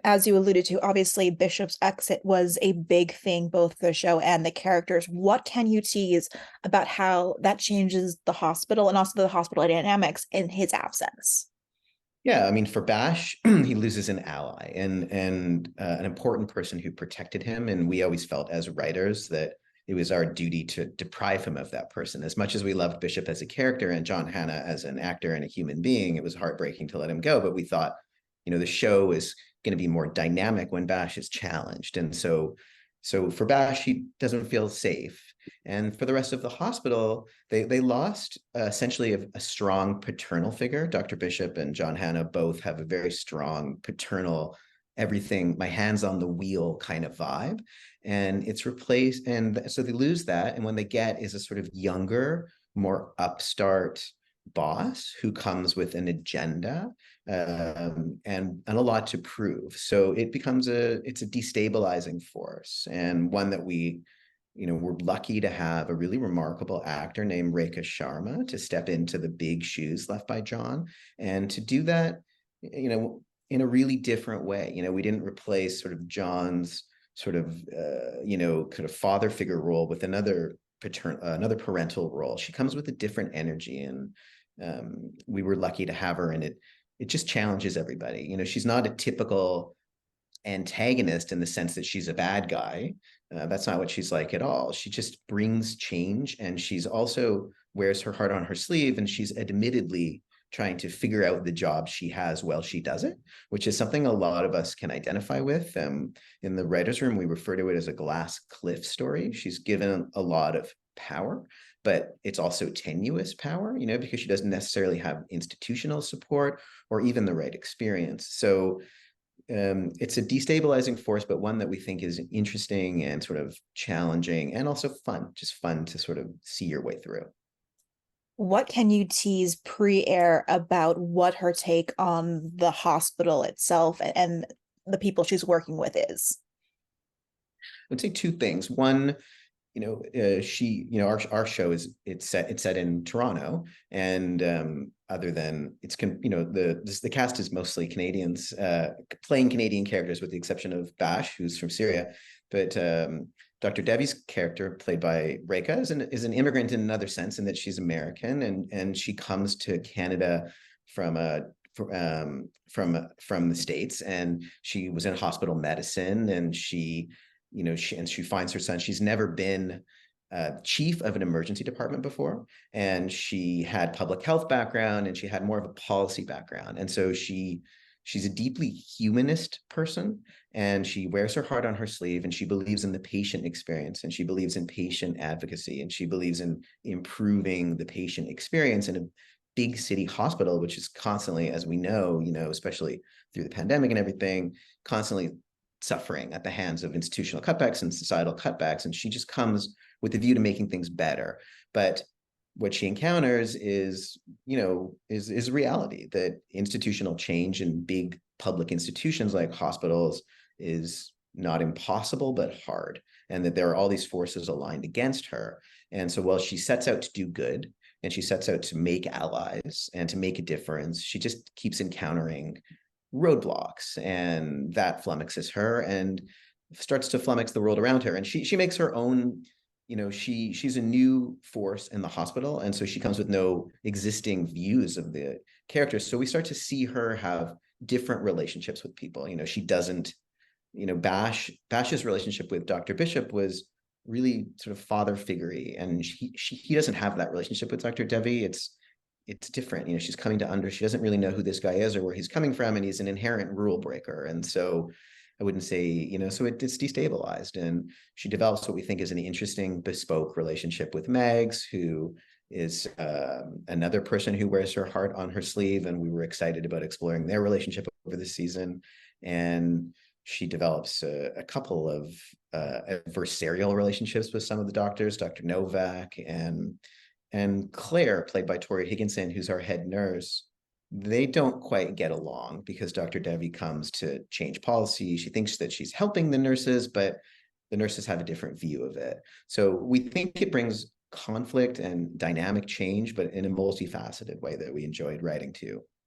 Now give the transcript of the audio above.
As you alluded to, obviously Bishop's exit was a big thing, both the show and the characters. What can you tease about how that changes the hospital and also the hospital dynamics in his absence? Yeah, I mean, for Bash, he loses an ally and an important person who protected him. And we always felt as writers that it was our duty to deprive him of that person. As much as we loved Bishop as a character and John Hannah as an actor and a human being, it was heartbreaking to let him go. But we thought, the show is going to be more dynamic when Bash is challenged. And so for Bash, he doesn't feel safe. And for the rest of the hospital, they lost essentially a strong paternal figure. Dr. Bishop and John Hannah both have a very strong paternal, everything, my hands on the wheel kind of vibe. And it's replaced. And so they lose that. And when they get is a sort of younger, more upstart boss who comes with an agenda and a lot to prove. So it becomes it's a destabilizing force, and one that we're lucky to have a really remarkable actor named Rekha Sharma to step into the big shoes left by John, and to do that, in a really different way. We didn't replace sort of John's sort of, kind of father figure role with another parental role. She comes with a different energy, and we were lucky to have her, and it just challenges everybody. She's not a typical antagonist in the sense that she's a bad guy. That's not what she's like at all. She just brings change, and she's also wears her heart on her sleeve, and she's admittedly trying to figure out the job she has while she does it, which is something a lot of us can identify with. In the writer's room, we refer to it as a glass cliff story. She's given a lot of power, but it's also tenuous power, because she doesn't necessarily have institutional support or even the right experience. So it's a destabilizing force, but one that we think is interesting and sort of challenging and also fun, just fun to sort of see your way through. What can you tease pre-air about what her take on the hospital itself and the people she's working with is? I would say two things. One, our show it's set in Toronto, and other than the cast is mostly Canadians, playing Canadian characters with the exception of Bash, who's from Syria, but Dr. Devi's character, played by Rekha, is an immigrant in another sense, in that she's American, and she comes to Canada from the States, and she was in hospital medicine, and she finds her son. She's never been chief of an emergency department before, and she had public health background, and she had more of a policy background. And so she's a deeply humanist person, and she wears her heart on her sleeve, and she believes in the patient experience, and she believes in patient advocacy, and she believes in improving the patient experience in a big city hospital, which is constantly, as we know, especially through the pandemic and everything, constantly suffering at the hands of institutional cutbacks and societal cutbacks. And she just comes with a view to making things better. But what she encounters is reality, that institutional change in big public institutions like hospitals is not impossible, but hard, and that there are all these forces aligned against her. And so while she sets out to do good, and she sets out to make allies and to make a difference, she just keeps encountering roadblocks, and that flummoxes her and starts to flummox the world around her. And she makes her own, she's a new force in the hospital, and so she comes with no existing views of the characters. So we start to see her have different relationships with people. She doesn't, Bash's relationship with Dr. Bishop was really sort of father figure-y, and he doesn't have that relationship with Dr. Devi. It's different. She's coming to she doesn't really know who this guy is or where he's coming from, and he's an inherent rule breaker. And so I wouldn't say, so it's destabilized, and she develops what we think is an interesting bespoke relationship with Megs, who is another person who wears her heart on her sleeve, and we were excited about exploring their relationship over the season. And she develops a couple of adversarial relationships with some of the doctors, Dr. Novak and Claire, played by Tori Higginson, who's our head nurse. They don't quite get along because Dr. Devi comes to change policy. She thinks that she's helping the nurses, but the nurses have a different view of it. So we think it brings conflict and dynamic change, but in a multifaceted way that we enjoyed writing too.